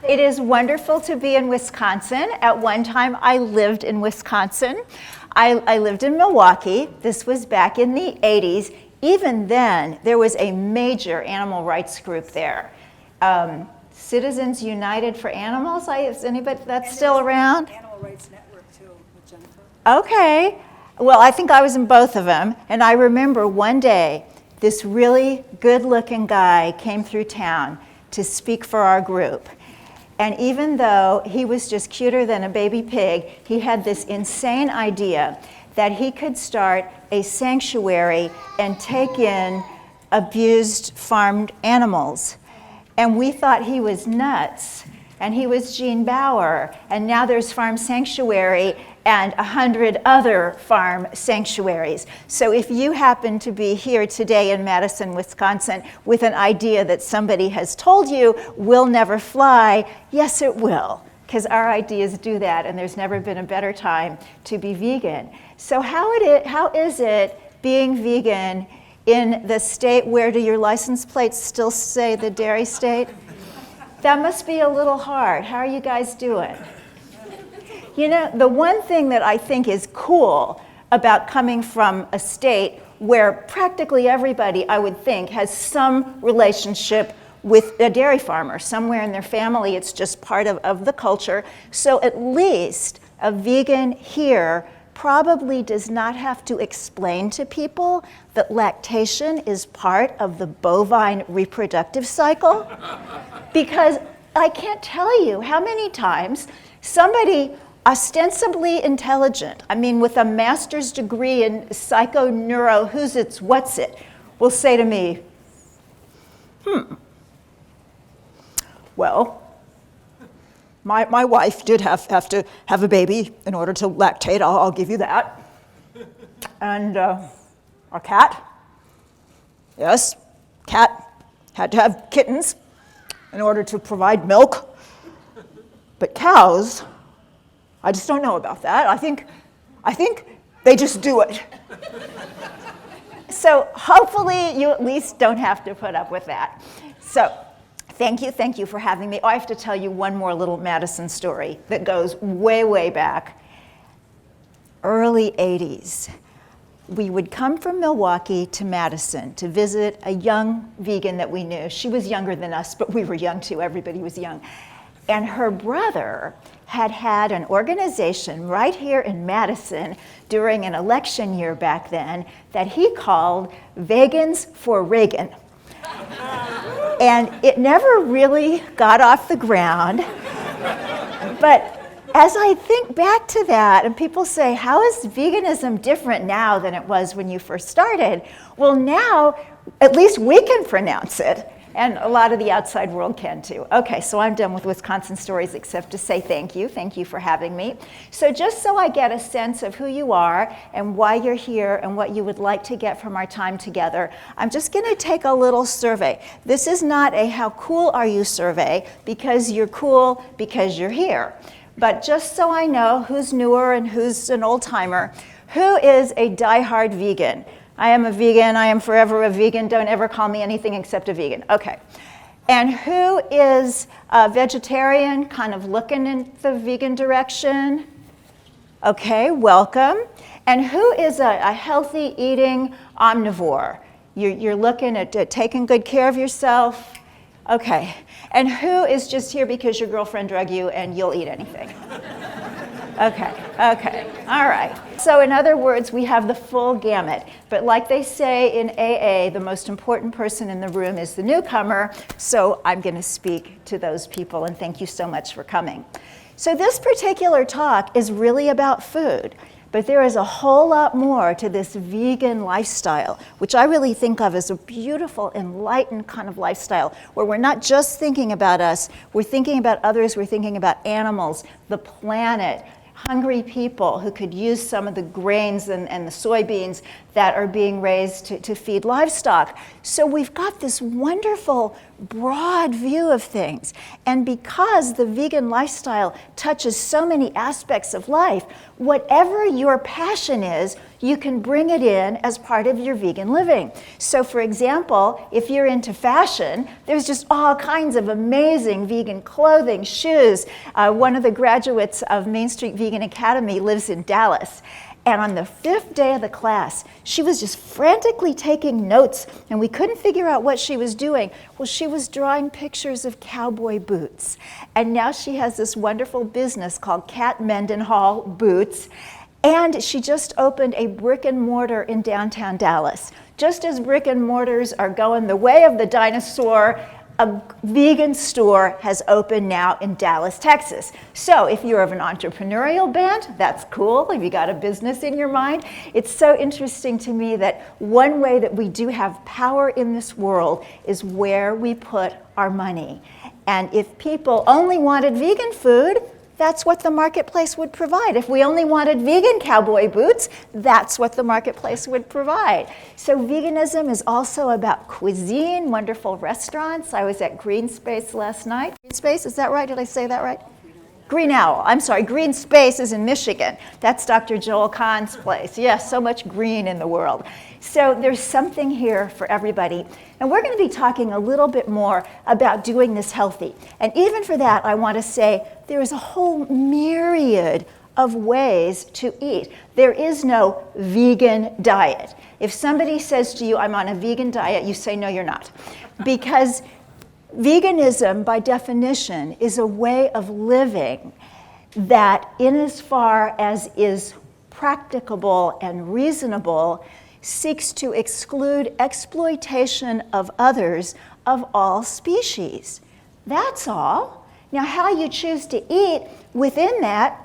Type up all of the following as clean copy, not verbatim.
It is wonderful to be in Wisconsin. At one time, I lived in Wisconsin. I lived in Milwaukee. This was back in the 80s. Even then, there was a major animal rights group there. Citizens United for Animals, is anybody that's still around? Animal Rights Network too, with Jennifer. Okay. Well, I think I was in both of them. And I remember one day, this really good-looking guy came through town to speak for our group. And even though he was just cuter than a baby pig, he had this insane idea that he could start a sanctuary and take in abused farmed animals. And we thought he was nuts. And he was Gene Bauer. And now there's Farm Sanctuary and 100 other farm sanctuaries. So if you happen to be here today in Madison, Wisconsin, with an idea that somebody has told you will never fly, yes, it will, because our ideas do that, and there's never been a better time to be vegan. So how is it being vegan in the state where do your license plates still say the dairy state? That must be a little hard. How are you guys doing? You know, the one thing that I think is cool about coming from a state where practically everybody, I would think, has some relationship with a dairy farmer. Somewhere in their family, it's just part of the culture. So at least a vegan here probably does not have to explain to people that lactation is part of the bovine reproductive cycle. Because I can't tell you how many times somebody ostensibly intelligent, I mean with a master's degree in psychoneuro, who's it's, what's it, will say to me, well, my wife did have to have a baby in order to lactate, I'll give you that. And our cat, yes, cat had to have kittens in order to provide milk. But cows, I just don't know about that. I think they just do it. So hopefully you at least don't have to put up with that. So thank you for having me. Oh, I have to tell you one more little Madison story that goes way, way back. Early 80s. We would come from Milwaukee to Madison to visit a young vegan that we knew. She was younger than us, but we were young too. Everybody was young. And her brother had an organization right here in Madison during an election year back then that he called Vegans for Reagan. And it never really got off the ground. But as I think back to that, and people say, how is veganism different now than it was when you first started? Well, now, at least we can pronounce it. And a lot of the outside world can too. Okay, so I'm done with Wisconsin stories except to say thank you. Thank you for having me. So just so I get a sense of who you are and why you're here and what you would like to get from our time together, I'm just gonna take a little survey. This is not a how cool are you survey because you're cool because you're here. But just so I know who's newer and who's an old timer, who is a diehard vegan? I am a vegan, I am forever a vegan, don't ever call me anything except a vegan. Okay. And who is a vegetarian, kind of looking in the vegan direction? Okay, welcome. And who is a healthy eating omnivore? You're looking at taking good care of yourself? Okay. And who is just here because your girlfriend drug you and you'll eat anything? Okay, all right. So in other words, we have the full gamut. But like they say in AA, the most important person in the room is the newcomer. So I'm going to speak to those people, and thank you so much for coming. So this particular talk is really about food. But there is a whole lot more to this vegan lifestyle, which I really think of as a beautiful, enlightened kind of lifestyle, where we're not just thinking about us, we're thinking about others, we're thinking about animals, the planet, hungry people who could use some of the grains and the soybeans that are being raised to feed livestock. So we've got this wonderful, broad view of things. And because the vegan lifestyle touches so many aspects of life, whatever your passion is, you can bring it in as part of your vegan living. So for example, if you're into fashion, there's just all kinds of amazing vegan clothing, shoes. One of the graduates of Main Street Vegan Academy lives in Dallas. And on the 5th day of the class, she was just frantically taking notes, and we couldn't figure out what she was doing. Well, she was drawing pictures of cowboy boots. And now she has this wonderful business called Cat Mendenhall Boots. And she just opened a brick and mortar in downtown Dallas. Just as brick and mortars are going the way of the dinosaur, a vegan store has opened now in Dallas, Texas. So if you're of an entrepreneurial bent, that's cool. If you got a business in your mind, it's so interesting to me that one way that we do have power in this world is where we put our money. And if people only wanted vegan food, that's what the marketplace would provide. If we only wanted vegan cowboy boots, that's what the marketplace would provide. So veganism is also about cuisine, wonderful restaurants. I was at Green Space last night. Green Space, is that right? Did I say that right? Green Owl, I'm sorry, Green Space is in Michigan. That's Dr. Joel Kahn's place. Yes, so much green in the world. So there's something here for everybody. And we're going to be talking a little bit more about doing this healthy. And even for that, I want to say there is a whole myriad of ways to eat. There is no vegan diet. If somebody says to you, I'm on a vegan diet, you say, no, you're not. Because veganism, by definition, is a way of living that, in as far as is practicable and reasonable, seeks to exclude exploitation of others of all species. That's all. Now, how you choose to eat within that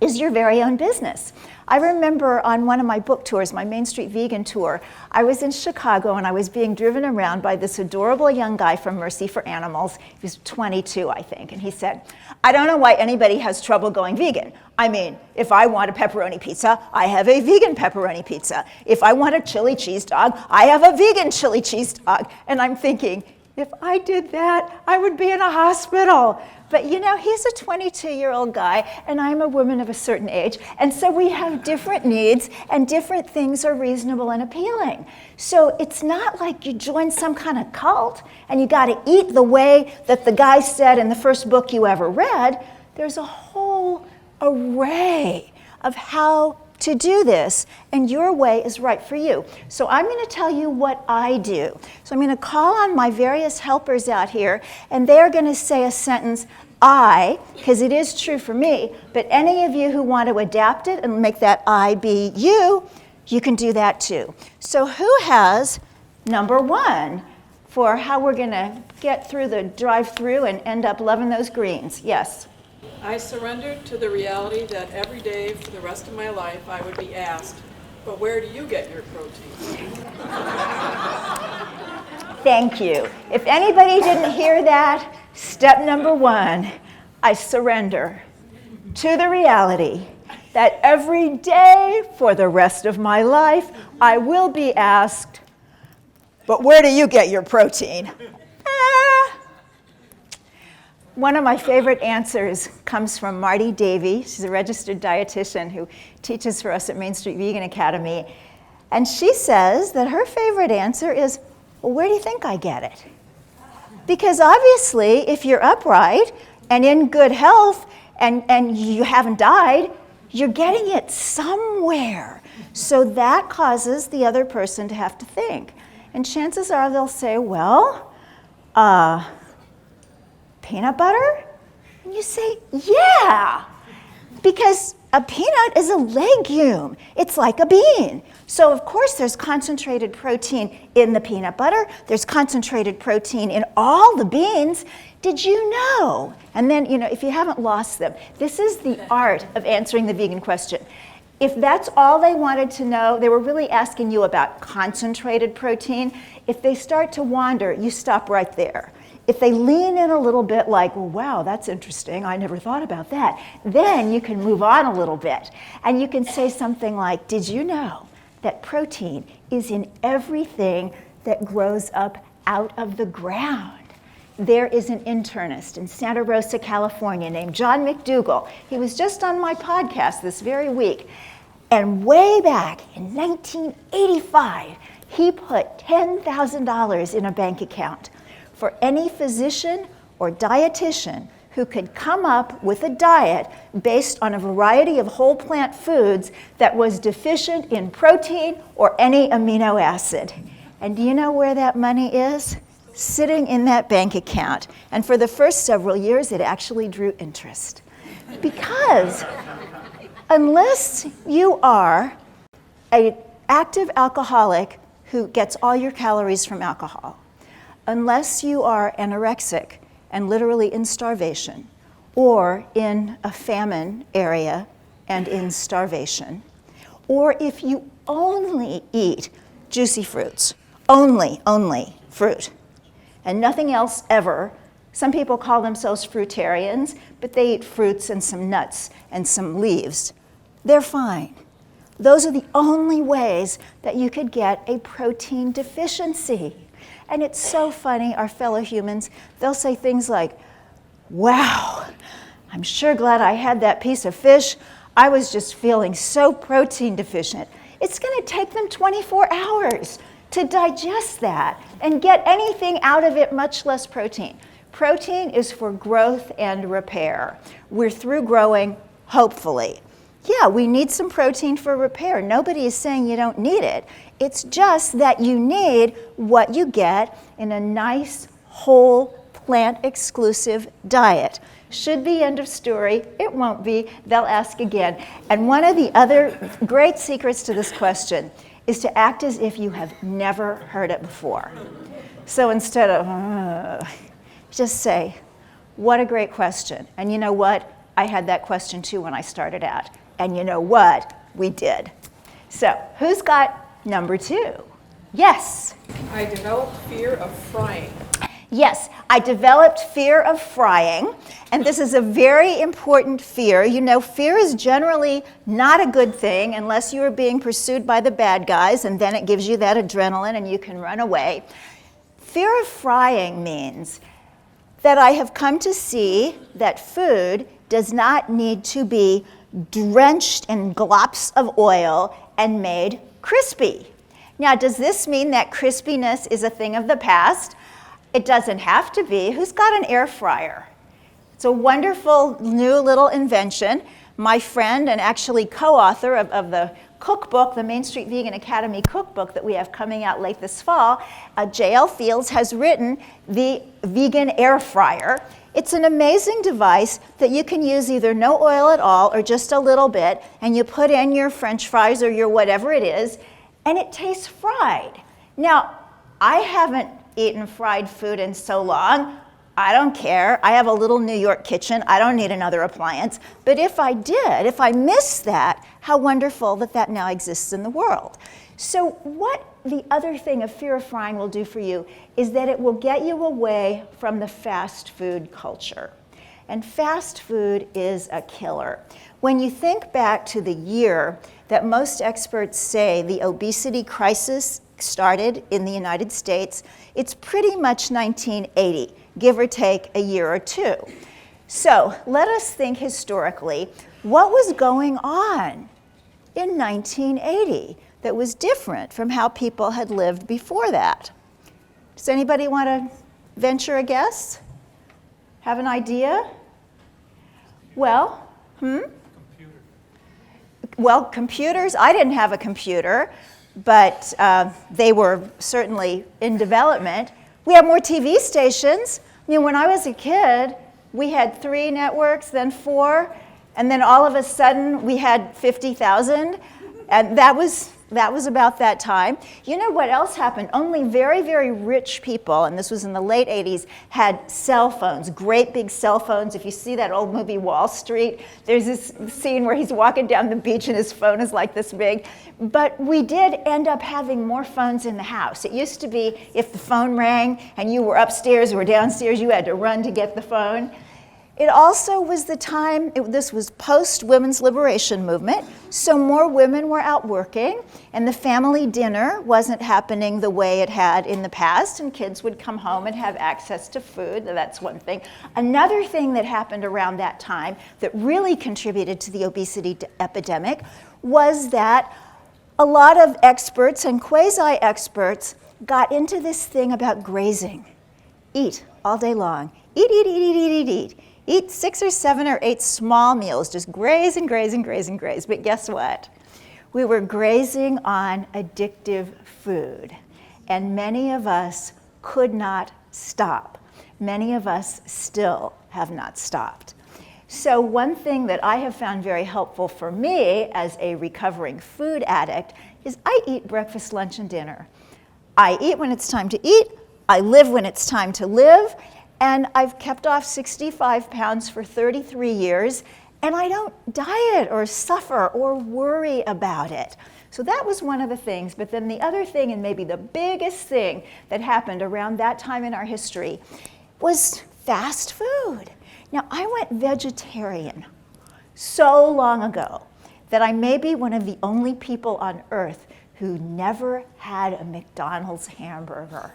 is your very own business. I remember on one of my book tours, my Main Street Vegan tour, I was in Chicago and I was being driven around by this adorable young guy from Mercy for Animals. He was 22, I think, and he said, I don't know why anybody has trouble going vegan. I mean, if I want a pepperoni pizza, I have a vegan pepperoni pizza. If I want a chili cheese dog, I have a vegan chili cheese dog. And I'm thinking, if I did that, I would be in a hospital. But you know, he's a 22-year-old guy, and I'm a woman of a certain age, and so we have different needs, and different things are reasonable and appealing. So it's not like you join some kind of cult, and you got to eat the way that the guy said in the first book you ever read. There's a whole array of how to do this, and your way is right for you. So I'm going to tell you what I do. So I'm going to call on my various helpers out here, and they're going to say a sentence, I, because it is true for me, but any of you who want to adapt it and make that I be you, you can do that too. So who has number one for how we're going to get through the drive-thru and end up loving those greens? Yes. I surrendered to the reality that every day for the rest of my life I would be asked, but where do you get your protein? Thank you. If anybody didn't hear that, step number one, I surrender to the reality that every day for the rest of my life I will be asked, but where do you get your protein? One of my favorite answers comes from Marty Davy. She's a registered dietitian who teaches for us at Main Street Vegan Academy. And she says that her favorite answer is, well, where do you think I get it? Because obviously, if you're upright and in good health and you haven't died, you're getting it somewhere. So that causes the other person to have to think. And chances are they'll say, well, peanut butter? And you say, yeah, because a peanut is a legume. It's like a bean. So of course there's concentrated protein in the peanut butter. There's concentrated protein in all the beans. Did you know? And then, you know, if you haven't lost them, this is the art of answering the vegan question. If that's all they wanted to know, they were really asking you about concentrated protein. If they start to wander, you stop right there. If they lean in a little bit like, well, wow, that's interesting, I never thought about that, then you can move on a little bit. And you can say something like, did you know that protein is in everything that grows up out of the ground? There is an internist in Santa Rosa, California named John McDougall. He was just on my podcast this very week. And way back in 1985, he put $10,000 in a bank account for any physician or dietitian who could come up with a diet based on a variety of whole plant foods that was deficient in protein or any amino acid. And do you know where that money is? Sitting in that bank account. And for the first several years, it actually drew interest. Because unless you are an active alcoholic who gets all your calories from alcohol, unless you are anorexic and literally in starvation, or in a famine area and in starvation, or if you only eat juicy fruits, only fruit, and nothing else ever. Some people call themselves fruitarians, but they eat fruits and some nuts and some leaves. They're fine. Those are the only ways that you could get a protein deficiency. And it's so funny, our fellow humans, they'll say things like, wow, I'm sure glad I had that piece of fish. I was just feeling so protein deficient. It's going to take them 24 hours to digest that and get anything out of it, much less protein. Protein is for growth and repair. We're through growing, hopefully. Yeah, we need some protein for repair. Nobody is saying you don't need it. It's just that you need what you get in a nice, whole, plant-exclusive diet. Should be end of story. It won't be. They'll ask again. And one of the other great secrets to this question is to act as if you have never heard it before. So instead of, just say, what a great question. And you know what? I had that question too when I started out. And you know what? We did. So who's got number 2? Yes. I developed fear of frying. Yes, I developed fear of frying, and this is a very important fear. You know, fear is generally not a good thing unless you are being pursued by the bad guys, and then it gives you that adrenaline and you can run away. Fear of frying means that I have come to see that food does not need to be drenched in glops of oil and made crispy. Now, does this mean that crispiness is a thing of the past? It doesn't have to be. Who's got an air fryer? It's a wonderful new little invention. My friend and actually co-author of the cookbook, the Main Street Vegan Academy cookbook that we have coming out late this fall, J.L. Fields has written the vegan air fryer. It's an amazing device that you can use either no oil at all or just a little bit, and you put in your French fries or your whatever it is, and it tastes fried. Now, I haven't eaten fried food in so long. I don't care. I have a little New York kitchen. I don't need another appliance. But if I did, if I missed that, how wonderful that that now exists in the world. So what the other thing of fear of frying will do for you is that it will get you away from the fast food culture. And fast food is a killer. When you think back to the year that most experts say the obesity crisis started in the United States, it's pretty much 1980, give or take a year or two. So let us think historically, what was going on in 1980 that was different from how people had lived before that? Does anybody want to venture a guess? Have an idea? Well, Well, computers, I didn't have a computer, but they were certainly in development. We have more TV stations. I mean, when I was a kid, we had 3 networks, then 4, and then all of a sudden we had 50,000, and that was about that time. You know what else happened? Only very, very rich people, and this was in the late 80s, had cell phones, great big cell phones. If you see that old movie Wall Street, there's this scene where he's walking down the beach and his phone is like this big. But we did end up having more phones in the house. It used to be if the phone rang and you were upstairs or downstairs, you had to run to get the phone. It also was the time, this was post-women's liberation movement, so more women were out working, and the family dinner wasn't happening the way it had in the past, and kids would come home and have access to food. That's one thing. Another thing that happened around that time that really contributed to the obesity epidemic was that a lot of experts and quasi-experts got into this thing about grazing. Eat all day long. Eat, eat, eat, eat, eat, eat, eat. Eat 6 or 7 or 8 small meals, just graze and graze and graze and graze. But guess what? We were grazing on addictive food, and many of us could not stop. Many of us still have not stopped. So one thing that I have found very helpful for me as a recovering food addict is I eat breakfast, lunch, and dinner. I eat when it's time to eat, I live when it's time to live, and I've kept off 65 pounds for 33 years, and I don't diet or suffer or worry about it. So that was one of the things. But then the other thing, and maybe the biggest thing that happened around that time in our history, was fast food. Now, I went vegetarian so long ago that I may be one of the only people on earth who never had a McDonald's hamburger.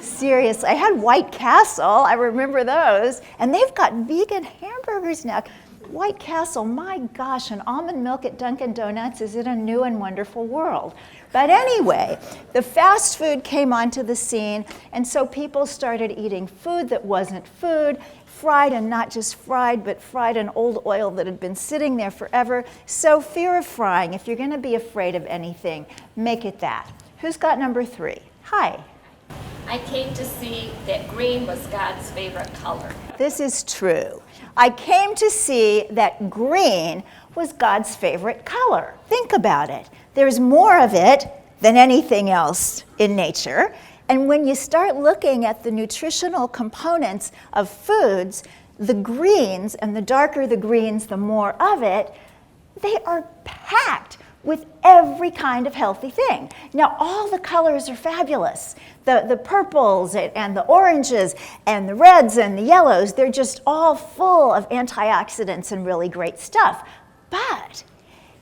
Seriously, I had White Castle, I remember those, and they've got vegan hamburgers now. White Castle, my gosh, and almond milk at Dunkin' Donuts is in a new and wonderful world. But anyway, the fast food came onto the scene, and so people started eating food that wasn't food, fried and not just fried, but fried in old oil that had been sitting there forever. So fear of frying, if you're gonna be afraid of anything, make it that. Who's got number 3? Hi. I came to see that green was God's favorite color. This is true. I came to see that green was God's favorite color. Think about it. There's more of it than anything else in nature. And when you start looking at the nutritional components of foods, the greens, and the darker the greens, the more of it, they are packed with every kind of healthy thing. Now, all the colors are fabulous. The purples and the oranges and the reds and the yellows, they're just all full of antioxidants and really great stuff. But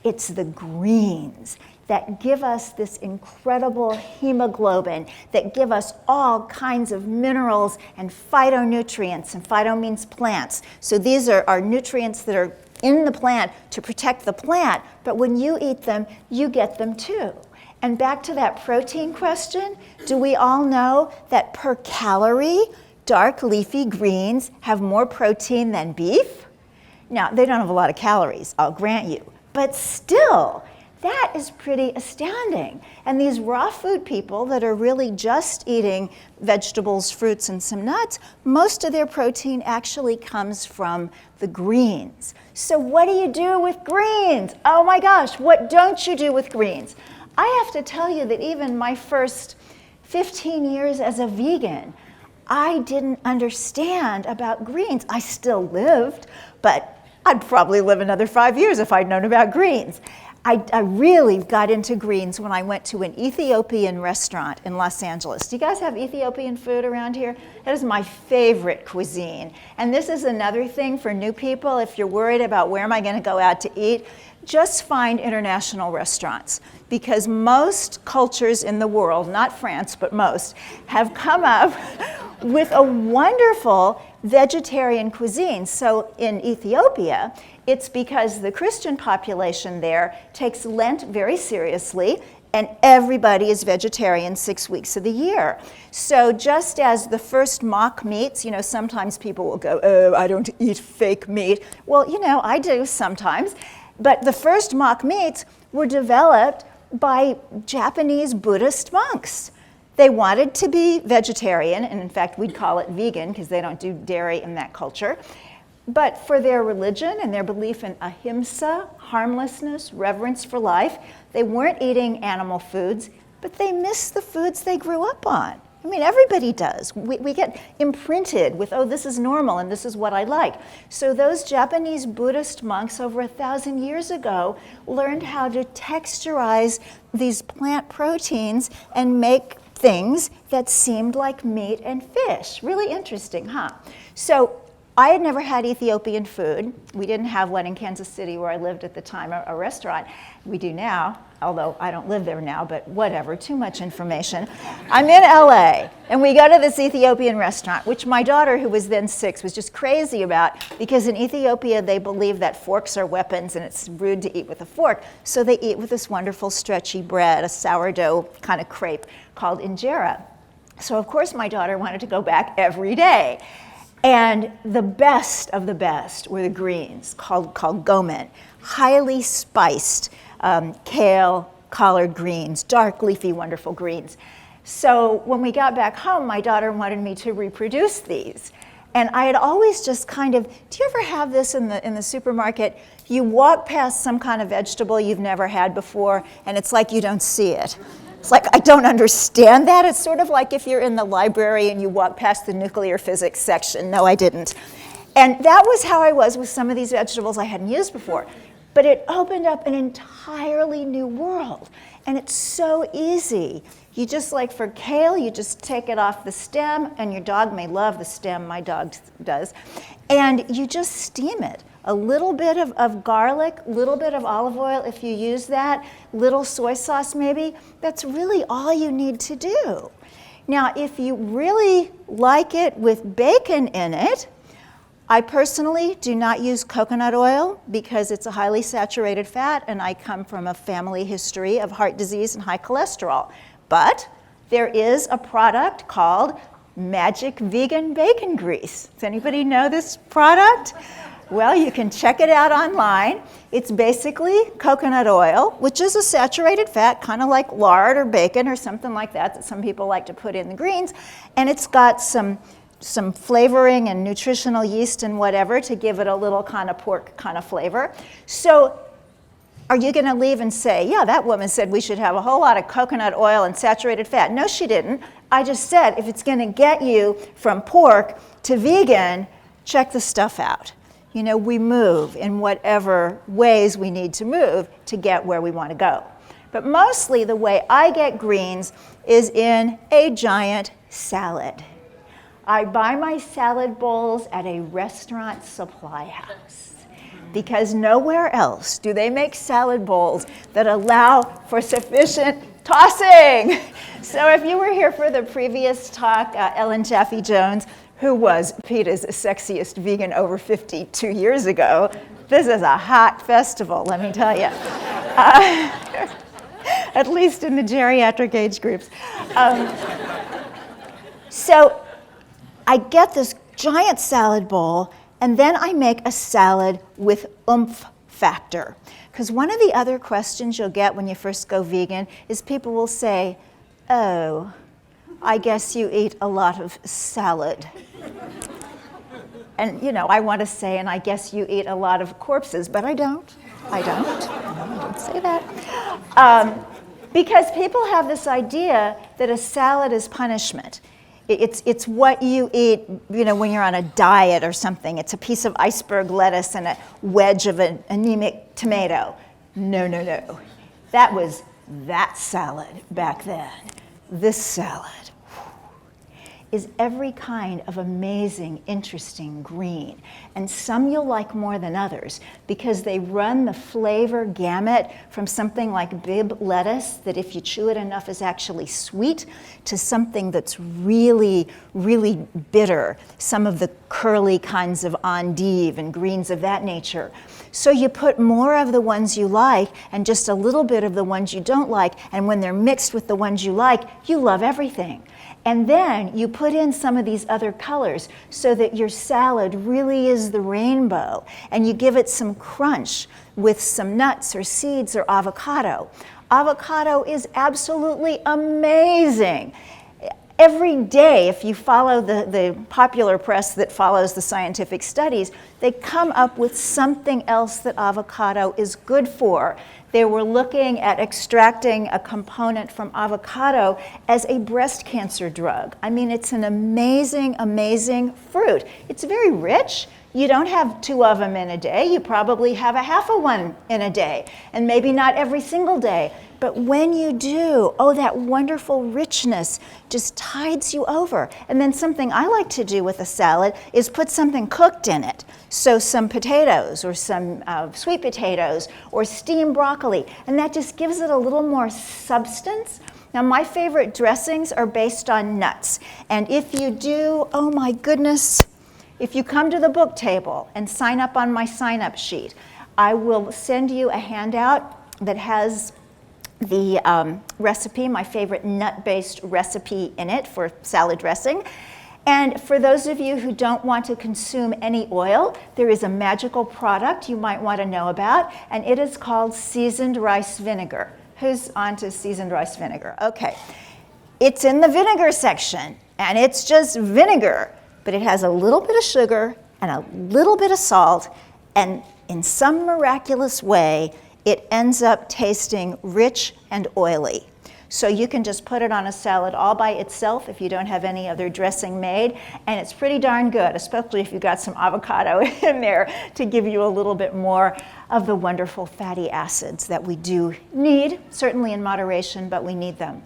it's the greens that give us this incredible hemoglobin, that give us all kinds of minerals and phytonutrients, and phyto means plants. So these are nutrients that are in the plant to protect the plant, but when you eat them, you get them too. And back to that protein question, do we all know that per calorie, dark leafy greens have more protein than beef? Now, they don't have a lot of calories, I'll grant you, but still, that is pretty astounding. And these raw food people that are really just eating vegetables, fruits, and some nuts, most of their protein actually comes from the greens. So what do you do with greens? Oh my gosh, what don't you do with greens? I have to tell you that even my first 15 years as a vegan, I didn't understand about greens. I still lived, but I'd probably live another 5 years if I'd known about greens. I really got into greens when I went to an Ethiopian restaurant in Los Angeles. Do you guys have Ethiopian food around here? That is my favorite cuisine. And this is another thing for new people. If you're worried about where am I going to go out to eat, just find international restaurants. Because most cultures in the world, not France, but most, have come up with a wonderful vegetarian cuisine. So in Ethiopia, it's because the Christian population there takes Lent very seriously, and everybody is vegetarian 6 weeks of the year. So just as the first mock meats, you know, sometimes people will go, oh, I don't eat fake meat. Well, you know, I do sometimes. But the first mock meats were developed by Japanese Buddhist monks. They wanted to be vegetarian, and in fact, we'd call it vegan because they don't do dairy in that culture. But for their religion and their belief in ahimsa, harmlessness, reverence for life, they weren't eating animal foods, but they missed the foods they grew up on. I mean, everybody does. We get imprinted with, oh, this is normal and this is what I like. So those Japanese Buddhist monks over 1,000 years ago learned how to texturize these plant proteins and make things that seemed like meat and fish. Really interesting, huh? So I had never had Ethiopian food. We didn't have one in Kansas City where I lived at the time, a restaurant. We do now, although I don't live there now, but whatever, too much information. I'm in LA, and we go to this Ethiopian restaurant, which my daughter, who was then 6, was just crazy about, because in Ethiopia they believe that forks are weapons and it's rude to eat with a fork. So they eat with this wonderful stretchy bread, a sourdough kind of crepe called injera. So of course my daughter wanted to go back every day. And the best of the best were the greens called gomen, highly spiced kale, collard greens, dark, leafy, wonderful greens. So when we got back home, my daughter wanted me to reproduce these. And I had always just kind of, do you ever have this in the supermarket? You walk past some kind of vegetable you've never had before, and it's like you don't see it. It's like, I don't understand that. It's sort of like if you're in the library and you walk past the nuclear physics section. No, I didn't. And that was how I was with some of these vegetables I hadn't used before. But it opened up an entirely new world. And it's so easy. You just, like for kale, you just take it off the stem, and your dog may love the stem, my dog does, and you just steam it. A little bit of garlic, a little bit of olive oil if you use that, little soy sauce maybe. That's really all you need to do. Now, if you really like it with bacon in it, I personally do not use coconut oil because it's a highly saturated fat, and I come from a family history of heart disease and high cholesterol. But there is a product called Magic Vegan Bacon Grease. Does anybody know this product? Well, you can check it out online. It's basically coconut oil, which is a saturated fat, kind of like lard or bacon or something like that some people like to put in the greens. And it's got some flavoring and nutritional yeast and whatever to give it a little kind of pork kind of flavor. So are you going to leave and say, yeah, that woman said we should have a whole lot of coconut oil and saturated fat? No, she didn't. I just said if it's going to get you from pork to vegan, check the stuff out. You know, we move in whatever ways we need to move to get where we want to go. But mostly the way I get greens is in a giant salad. I buy my salad bowls at a restaurant supply house because nowhere else do they make salad bowls that allow for sufficient tossing. So if you were here for the previous talk, Ellen Jaffe Jones, who was PETA's sexiest vegan over 52 years ago, this is a hot festival, let me tell you. At least in the geriatric age groups. So I get this giant salad bowl, and then I make a salad with oomph factor. Because one of the other questions you'll get when you first go vegan is people will say, oh, I guess you eat a lot of salad. And, you know, I want to say, and I guess you eat a lot of corpses, but I don't. I don't say that. Because people have this idea that a salad is punishment. It's what you eat, you know, when you're on a diet or something. It's a piece of iceberg lettuce and a wedge of an anemic tomato. No, no, no. That was that salad back then. This salad is every kind of amazing, interesting green. And some you'll like more than others because they run the flavor gamut from something like Bib lettuce that if you chew it enough is actually sweet to something that's really, really bitter. Some of the curly kinds of endive and greens of that nature. So you put more of the ones you like and just a little bit of the ones you don't like, and when they're mixed with the ones you like, you love everything. And then you put in some of these other colors so that your salad really is the rainbow, and you give it some crunch with some nuts or seeds or avocado. Avocado is absolutely amazing. Every day, if you follow the popular press that follows the scientific studies, they come up with something else that avocado is good for. They were looking at extracting a component from avocado as a breast cancer drug. I mean, it's an amazing, amazing fruit. It's very rich. You don't have 2 of them in a day. You probably have a half of one in a day, and maybe not every single day. But when you do, oh, that wonderful richness just tides you over. And then something I like to do with a salad is put something cooked in it. So some potatoes or some sweet potatoes or steamed broccoli. And that just gives it a little more substance. Now, my favorite dressings are based on nuts. And if you do, oh my goodness, if you come to the book table and sign up on my sign-up sheet, I will send you a handout that has the recipe, my favorite nut-based recipe in it for salad dressing. And for those of you who don't want to consume any oil, there is a magical product you might want to know about, and it is called seasoned rice vinegar. Who's on to seasoned rice vinegar? Okay. It's in the vinegar section, and it's just vinegar, but it has a little bit of sugar and a little bit of salt, and in some miraculous way, it ends up tasting rich and oily. So you can just put it on a salad all by itself if you don't have any other dressing made, and it's pretty darn good, especially if you've got some avocado in there to give you a little bit more of the wonderful fatty acids that we do need, certainly in moderation, but we need them.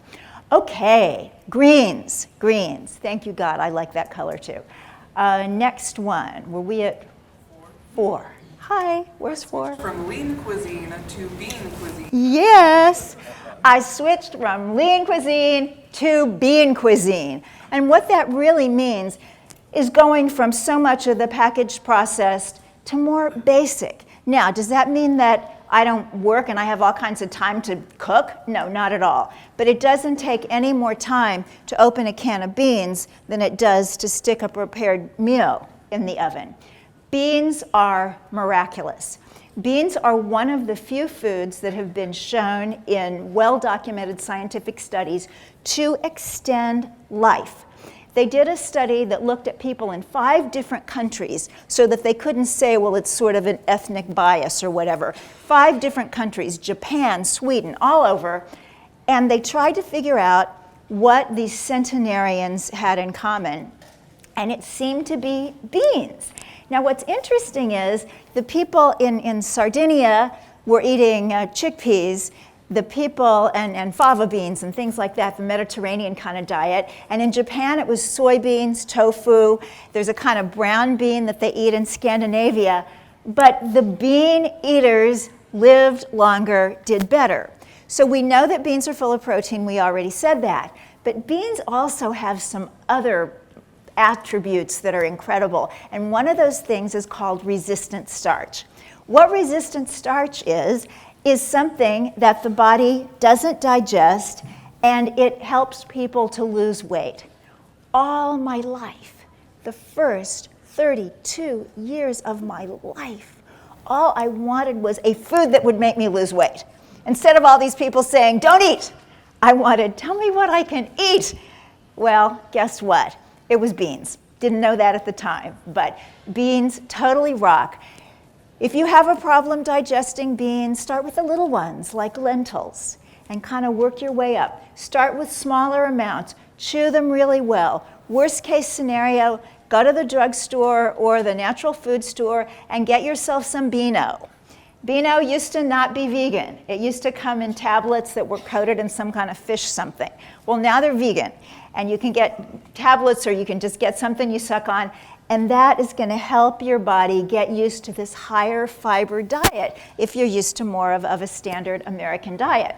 Okay, greens. Thank you, God, I like that color too. Next one, were we at 4? Hi, where's 4? From lean cuisine to bean cuisine. Yes, I switched from lean cuisine to bean cuisine. And what that really means is going from so much of the packaged processed to more basic. Now, does that mean that I don't work and I have all kinds of time to cook? No, not at all. But it doesn't take any more time to open a can of beans than it does to stick a prepared meal in the oven. Beans are miraculous. Beans are one of the few foods that have been shown in well-documented scientific studies to extend life. They did a study that looked at people in 5 different countries so that they couldn't say, well, it's sort of an ethnic bias or whatever. 5 different countries, Japan, Sweden, all over, and they tried to figure out what these centenarians had in common, and it seemed to be beans. Now, what's interesting is the people in Sardinia were eating chickpeas, the people and fava beans and things like that, the Mediterranean kind of diet. And in Japan, it was soybeans, tofu. There's a kind of brown bean that they eat in Scandinavia. But the bean eaters lived longer, did better. So we know that beans are full of protein. We already said that. But beans also have some other attributes that are incredible. And one of those things is called resistant starch. What resistant starch is something that the body doesn't digest, and it helps people to lose weight. All my life, the first 32 years of my life, all I wanted was a food that would make me lose weight. Instead of all these people saying, don't eat, I wanted, tell me what I can eat. Well, guess what? It was beans. Didn't know that at the time, but beans totally rock. If you have a problem digesting beans, start with the little ones like lentils and kind of work your way up. Start with smaller amounts. Chew them really well. Worst case scenario, go to the drugstore or the natural food store and get yourself some Beano. Beano used to not be vegan. It used to come in tablets that were coated in some kind of fish something. Well, now they're vegan. And you can get tablets or you can just get something you suck on. And that is going to help your body get used to this higher fiber diet if you're used to more of a standard American diet.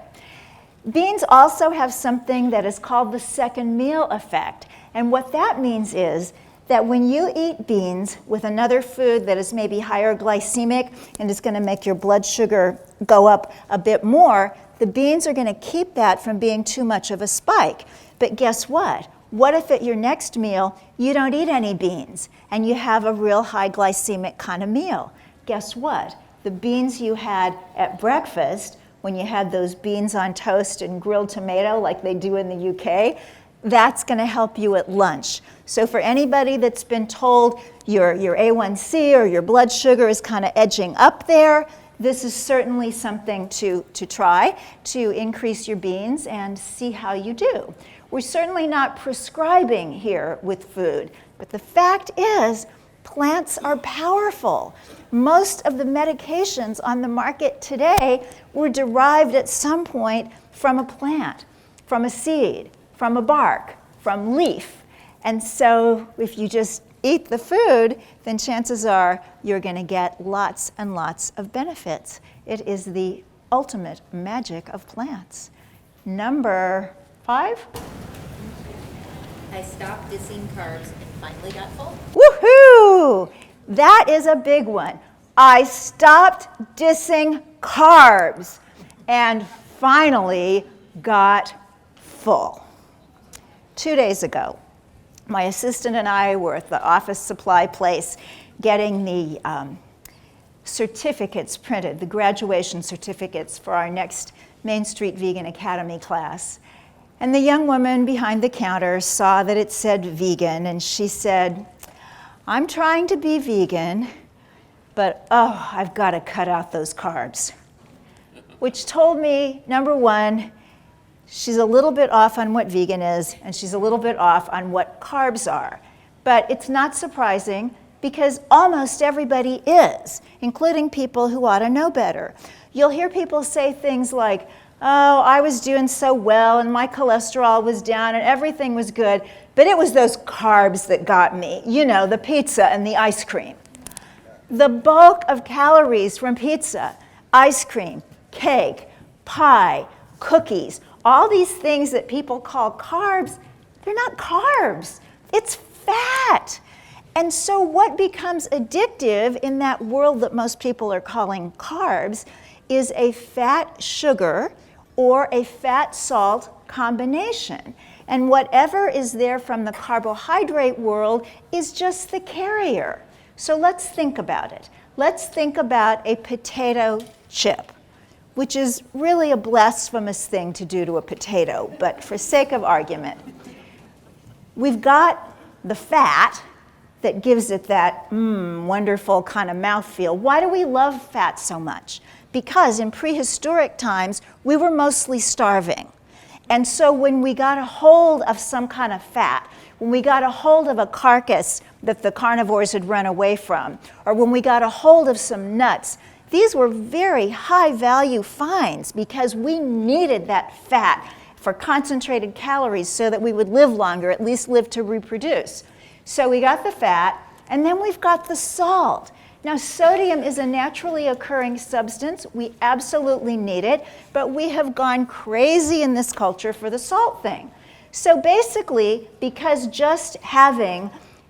Beans also have something that is called the second meal effect. And what that means is that when you eat beans with another food that is maybe higher glycemic and is going to make your blood sugar go up a bit more, the beans are going to keep that from being too much of a spike. But guess what? What if at your next meal you don't eat any beans and you have a real high glycemic kind of meal? Guess what? The beans you had at breakfast, when you had those beans on toast and grilled tomato like they do in the UK, that's going to help you at lunch. So for anybody that's been told your A1C or your blood sugar is kind of edging up there, this is certainly something to try to increase your beans and see how you do. We're certainly not prescribing here with food, but the fact is Plants are powerful. Most of the medications on the market today were derived at some point from a plant, from a seed, from a bark, from leaf. And so if you just eat the food, then chances are you're going to get lots and lots of benefits. It is the ultimate magic of plants. Number 5. I stopped dissing carbs and finally got full. Woohoo! That is a big one. I stopped dissing carbs and finally got full. 2 days ago, my assistant and I were at the office supply place getting the certificates printed, the graduation certificates for our next Main Street Vegan Academy class. And the young woman behind the counter saw that it said vegan, and she said, I'm trying to be vegan, but oh, I've got to cut out those carbs. Which told me, number one, she's a little bit off on what vegan is, and she's a little bit off on what carbs are. But it's not surprising, because almost everybody is, including people who ought to know better. You'll hear people say things like, oh, I was doing so well, and my cholesterol was down, and everything was good, but it was those carbs that got me. You know, the pizza and the ice cream. The bulk of calories from pizza, ice cream, cake, pie, cookies, all these things that people call carbs, they're not carbs. It's fat. And so what becomes addictive in that world that most people are calling carbs is a fat sugar or a fat salt combination. And whatever is there from the carbohydrate world is just the carrier. So let's think about it. Let's think about a potato chip, which is really a blasphemous thing to do to a potato, but for sake of argument, we've got the fat that gives it that wonderful kind of mouthfeel. Why do we love fat so much? Because in prehistoric times, we were mostly starving. And so when we got a hold of some kind of fat, when we got a hold of a carcass that the carnivores had run away from, or when we got a hold of some nuts, these were very high value finds because we needed that fat for concentrated calories so that we would live longer, at least live to reproduce. So we got the fat, and then we've got the salt. Now, sodium is a naturally occurring substance. We absolutely need it, but we have gone crazy in this culture for the salt thing. So basically, because just having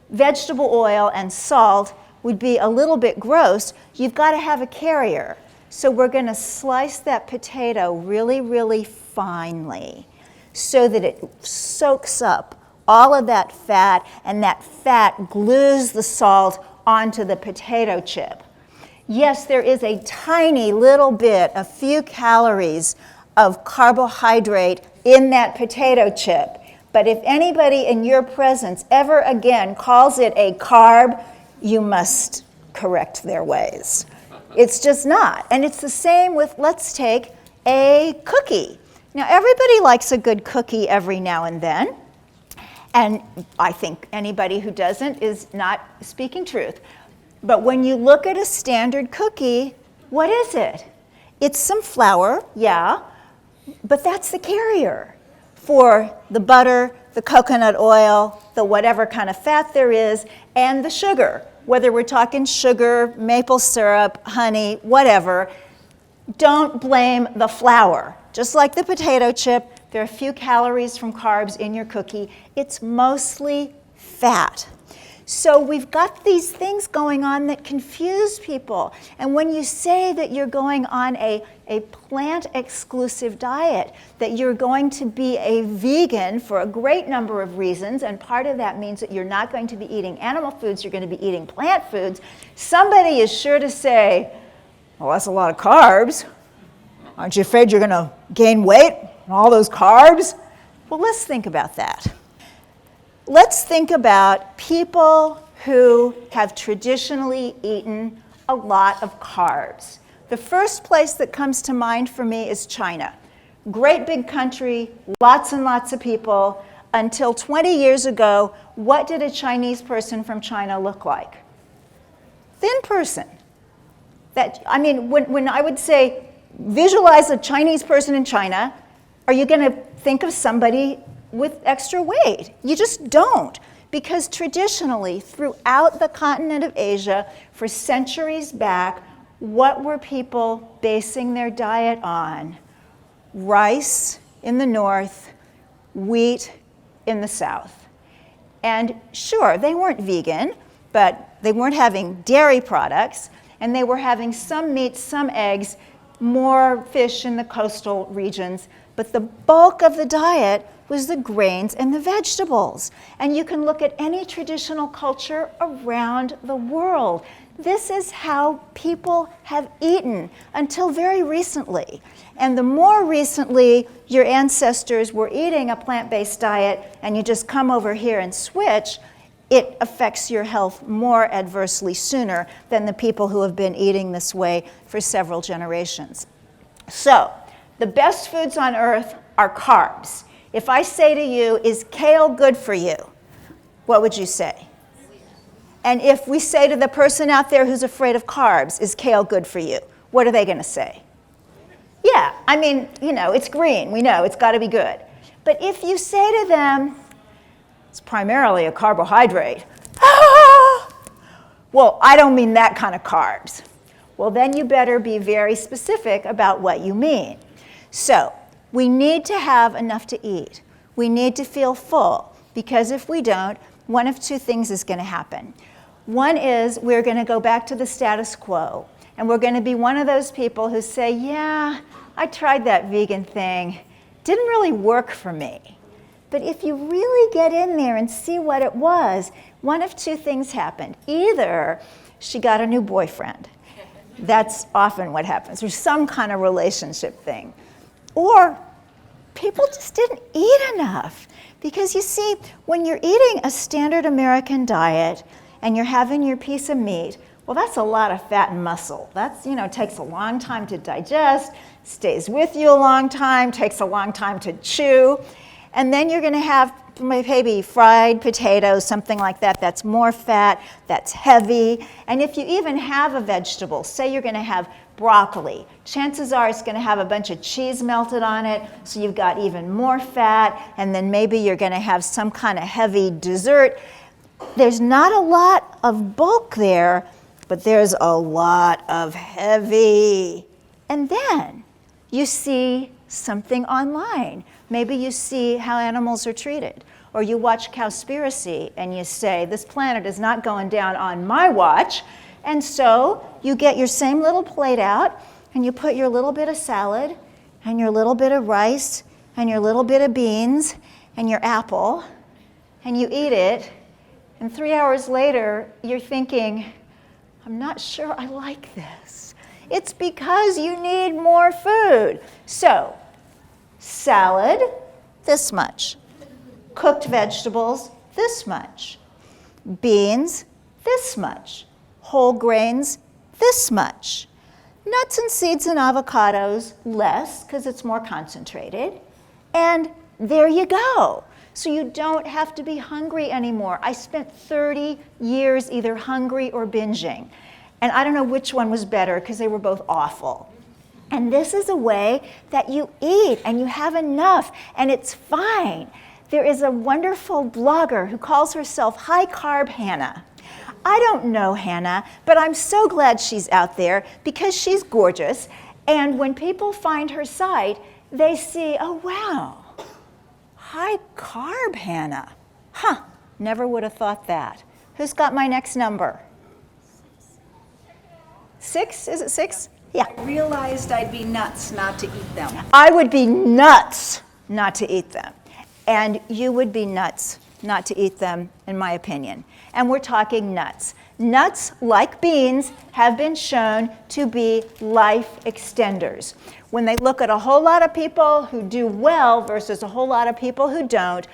vegetable oil and salt would be a little bit gross, you've got to have a carrier. So we're going to slice that potato really, really finely so that it soaks up all of that fat, and that fat glues the salt onto the potato chip. Yes, there is a tiny little bit, a few calories of carbohydrate in that potato chip. But if anybody in your presence ever again calls it a carb, you must correct their ways. It's just not. And it's the same with, let's take a cookie. Now, everybody likes a good cookie every now and then. And I think anybody who doesn't is not speaking truth. But when you look at a standard cookie, what is it? It's some flour, yeah, but that's the carrier for the butter, the coconut oil, the whatever kind of fat there is, and the sugar. Whether we're talking sugar, maple syrup, honey, whatever, don't blame the flour. Just like the potato chip, there are a few calories from carbs in your cookie. It's mostly fat. So we've got these things going on that confuse people. And when you say that you're going on a plant-exclusive diet, that you're going to be a vegan for a great number of reasons, and part of that means that you're not going to be eating animal foods, you're going to be eating plant foods, somebody is sure to say, well, that's a lot of carbs. Aren't you afraid you're going to gain weight on all those carbs? Well, let's think about that. Let's think about people who have traditionally eaten a lot of carbs. The first place that comes to mind for me is China. Great big country, lots and lots of people. Until 20 years ago, what did a Chinese person from China look like? thin person. I mean, when I would say, visualize a Chinese person in China, are you going to think of somebody with extra weight? You just don't. Because traditionally, throughout the continent of Asia, for centuries back, what were people basing their diet on? Rice in the north, wheat in the south. And sure, they weren't vegan, but they weren't having dairy products, and they were having some meat, some eggs, more fish in the coastal regions, but the bulk of the diet was the grains and the vegetables. And you can look at any traditional culture around the world. This is how people have eaten until very recently. And the more recently your ancestors were eating a plant-based diet and you just come over here and switch, it affects your health more adversely sooner than the people who have been eating this way for several generations. So, the best foods on earth are carbs. If I say to you, is kale good for you? What would you say? And if we say to the person out there who's afraid of carbs, is kale good for you? What are they going to say? Yeah, I mean, you know, it's green. We know it's got to be good. But if you say to them, it's primarily a carbohydrate. Well, I don't mean that kind of carbs. Well, then you better be very specific about what you mean. So, we need to have enough to eat. We need to feel full, because if we don't, one of two things is going to happen. One is we're going to go back to the status quo, and we're going to be one of those people who say, yeah, I tried that vegan thing. Didn't really work for me. But if you really get in there and see what it was, one of two things happened. Either she got a new boyfriend. That's often what happens. There's some kind of relationship thing. Or people just didn't eat enough. Because you see, when you're eating a standard American diet and you're having your piece of meat, well, that's a lot of fat and muscle. That's, you know, takes a long time to digest, stays with you a long time, takes a long time to chew. And then you're going to have maybe fried potatoes, something like that, that's more fat, that's heavy. And if you even have a vegetable, say you're going to have broccoli, chances are it's going to have a bunch of cheese melted on it, so you've got even more fat, and then maybe you're going to have some kind of heavy dessert. There's not a lot of bulk there, but there's a lot of heavy. And then you see something online. Maybe you see how animals are treated. Or you watch Cowspiracy and you say, this planet is not going down on my watch. And so you get your same little plate out and you put your little bit of salad and your little bit of rice and your little bit of beans and your apple, and you eat it, and 3 hours later you're thinking, I'm not sure I like this. It's because you need more food. So, salad, this much. Cooked vegetables, this much. Beans, this much. Whole grains, this much. Nuts and seeds and avocados, less, because it's more concentrated. And there you go. So you don't have to be hungry anymore. I spent 30 years either hungry or binging. And I don't know which one was better, because they were both awful. And this is a way that you eat and you have enough, and it's fine. There is a wonderful blogger who calls herself High Carb Hannah. I don't know Hannah, but I'm so glad she's out there because she's gorgeous. And when people find her site, they see, oh wow, High Carb Hannah. Huh, never would have thought that. Who's got my next number? 6? Is it 6? Yeah. I realized I'd be nuts not to eat them. I would be nuts not to eat them. And you would be nuts not to eat them, in my opinion. And we're talking nuts. Nuts, like beans, have been shown to be life extenders. When they look at a whole lot of people who do well versus a whole lot of people who don't,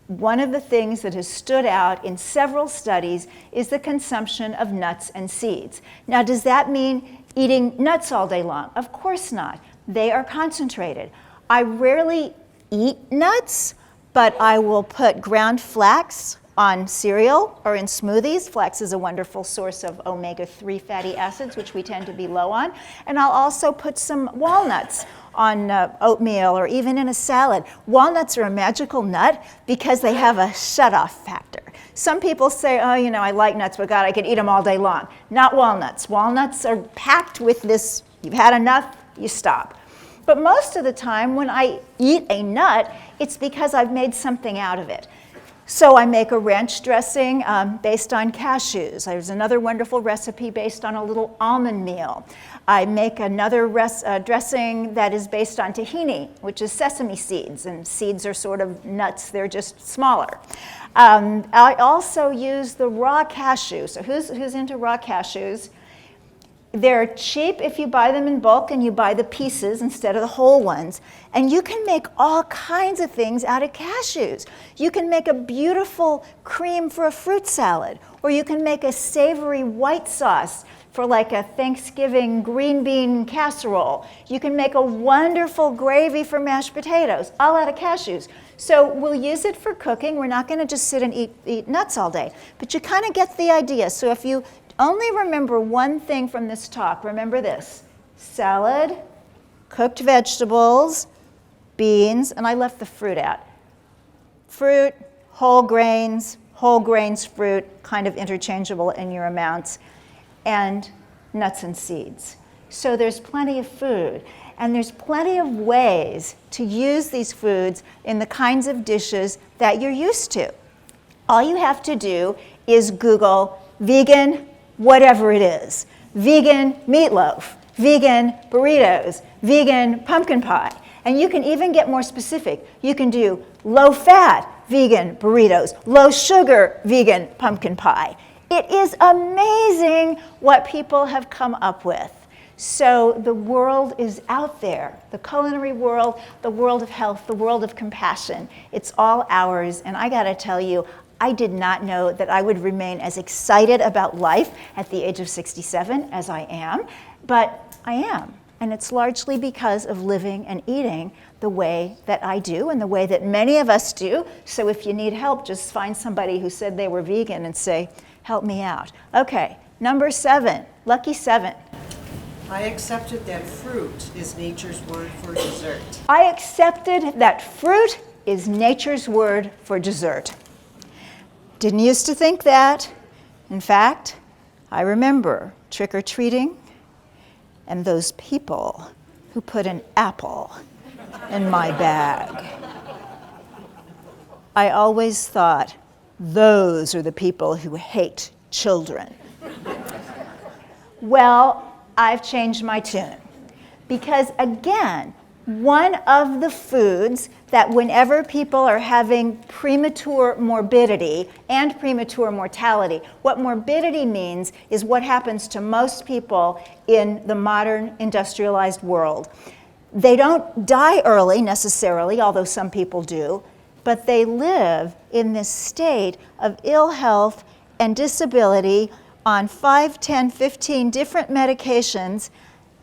one of the things that has stood out in several studies is the consumption of nuts and seeds. Now, does that mean eating nuts all day long? Of course not. They are concentrated. I rarely eat nuts, but I will put ground flax on cereal or in smoothies. Flax is a wonderful source of omega-3 fatty acids, which we tend to be low on. And I'll also put some walnuts on oatmeal or even in a salad. Walnuts are a magical nut because they have a shut-off factor. Some people say, oh, you know, I like nuts, but God, I could eat them all day long. Not walnuts. Walnuts are packed with this, you've had enough, you stop. But most of the time when I eat a nut, it's because I've made something out of it. So I make a ranch dressing based on cashews. There's another wonderful recipe based on a little almond meal. I make another dressing that is based on tahini, which is sesame seeds, and seeds are sort of nuts, they're just smaller. I also use the raw cashews. So who's into raw cashews? They're cheap if you buy them in bulk and you buy the pieces instead of the whole ones. And you can make all kinds of things out of cashews. You can make a beautiful cream for a fruit salad, or you can make a savory white sauce for like a Thanksgiving green bean casserole. You can make a wonderful gravy for mashed potatoes, all out of cashews. So we'll use it for cooking. We're not going to just sit and eat nuts all day. But you kind of get the idea. So if you only remember one thing from this talk, remember this: salad, cooked vegetables, beans, and I left the fruit out. Fruit, whole grains, fruit, kind of interchangeable in your amounts, and nuts and seeds. So there's plenty of food, and there's plenty of ways to use these foods in the kinds of dishes that you're used to. All you have to do is Google vegan whatever it is. Vegan meatloaf, vegan burritos, vegan pumpkin pie. And you can even get more specific. You can do low-fat vegan burritos, low-sugar vegan pumpkin pie. It is amazing what people have come up with. So the world is out there, the culinary world, the world of health, the world of compassion. It's all ours, and I gotta tell you, I did not know that I would remain as excited about life at the age of 67 as I am, but I am. And it's largely because of living and eating the way that I do and the way that many of us do. So if you need help, just find somebody who said they were vegan and say, help me out. Okay, number 7, lucky 7. I accepted that fruit is nature's word for dessert. I accepted that fruit is nature's word for dessert. Didn't used to think that. In fact, I remember trick-or-treating and those people who put an apple in my bag. I always thought, those are the people who hate children. Well, I've changed my tune. Because again, one of the foods that whenever people are having premature morbidity and premature mortality, what morbidity means is what happens to most people in the modern industrialized world. They don't die early necessarily, although some people do, but they live in this state of ill health and disability on 5, 10, 15 different medications.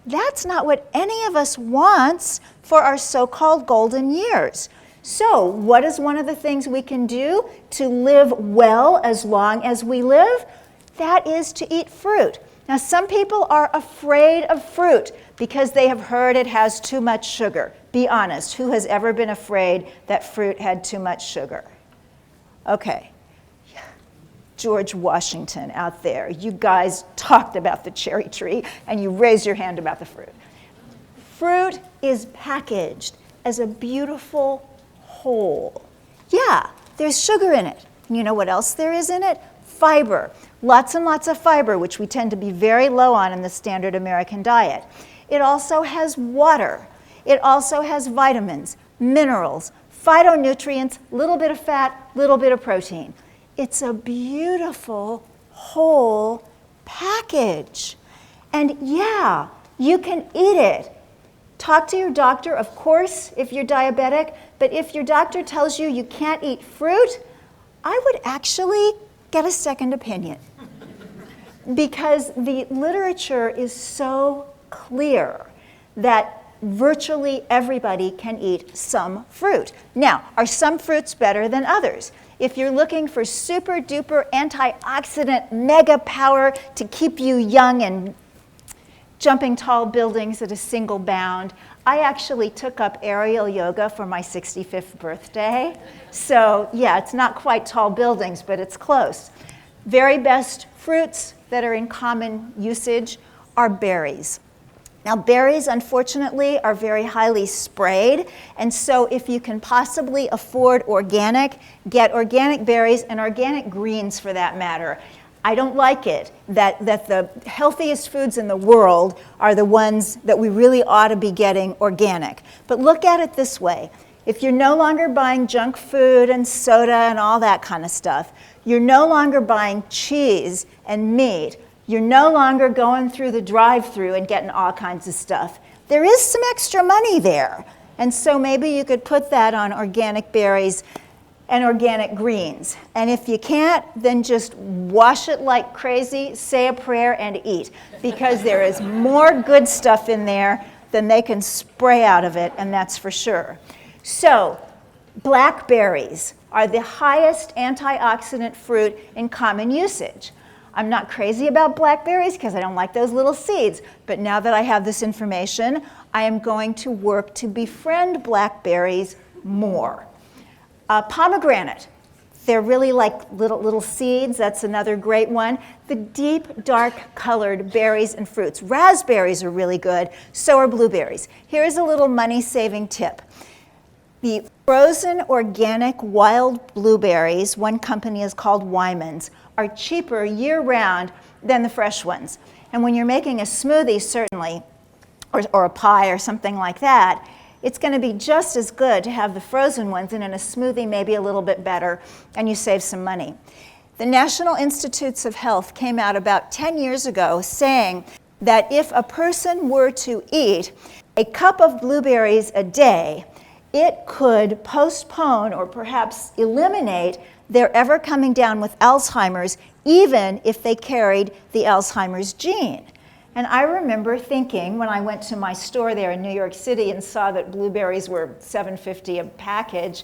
That's not what any of us wants for our so-called golden years. So what is one of the things we can do to live well as long as we live? That is to eat fruit. Now, some people are afraid of fruit because they have heard it has too much sugar. Be honest, who has ever been afraid that fruit had too much sugar? Okay. George Washington out there, you guys talked about the cherry tree and you raised your hand about the fruit. Fruit is packaged as a beautiful whole. Yeah, there's sugar in it. You know what else there is in it? Fiber. Lots and lots of fiber, which we tend to be very low on in the standard American diet. It also has water. It also has vitamins, minerals, phytonutrients, little bit of fat, little bit of protein. It's a beautiful whole package. And yeah, you can eat it. Talk to your doctor, of course, if you're diabetic, but if your doctor tells you you can't eat fruit, I would actually get a second opinion. Because the literature is so clear that virtually everybody can eat some fruit. Now, are some fruits better than others? If you're looking for super duper antioxidant mega power to keep you young and jumping tall buildings at a single bound, I actually took up aerial yoga for my 65th birthday. So yeah, it's not quite tall buildings, but it's close. Very best fruits that are in common usage are berries. Now, berries, unfortunately, are very highly sprayed, and so if you can possibly afford organic, get organic berries and organic greens for that matter. I don't like it that the healthiest foods in the world are the ones that we really ought to be getting organic. But look at it this way. If you're no longer buying junk food and soda and all that kind of stuff, you're no longer buying cheese and meat, you're no longer going through the drive-thru and getting all kinds of stuff. There is some extra money there. And so maybe you could put that on organic berries and organic greens. And if you can't, then just wash it like crazy, say a prayer, and eat. Because there is more good stuff in there than they can spray out of it, and that's for sure. So, blackberries are the highest antioxidant fruit in common usage. I'm not crazy about blackberries because I don't like those little seeds, but now that I have this information, I am going to work to befriend blackberries more. Pomegranate, they're really like little seeds. That's another great one. The deep, dark colored berries and fruits. Raspberries are really good, so are blueberries. Here's a little money-saving tip. The frozen organic wild blueberries, one company is called Wyman's, are cheaper year-round than the fresh ones. And when you're making a smoothie, certainly, or a pie or something like that, it's going to be just as good to have the frozen ones, and in a smoothie maybe a little bit better, and you save some money. The National Institutes of Health came out about 10 years ago saying that if a person were to eat a cup of blueberries a day, it could postpone or perhaps eliminate their ever coming down with Alzheimer's, even if they carried the Alzheimer's gene. And I remember thinking when I went to my store there in New York City and saw that blueberries were $7.50 a package,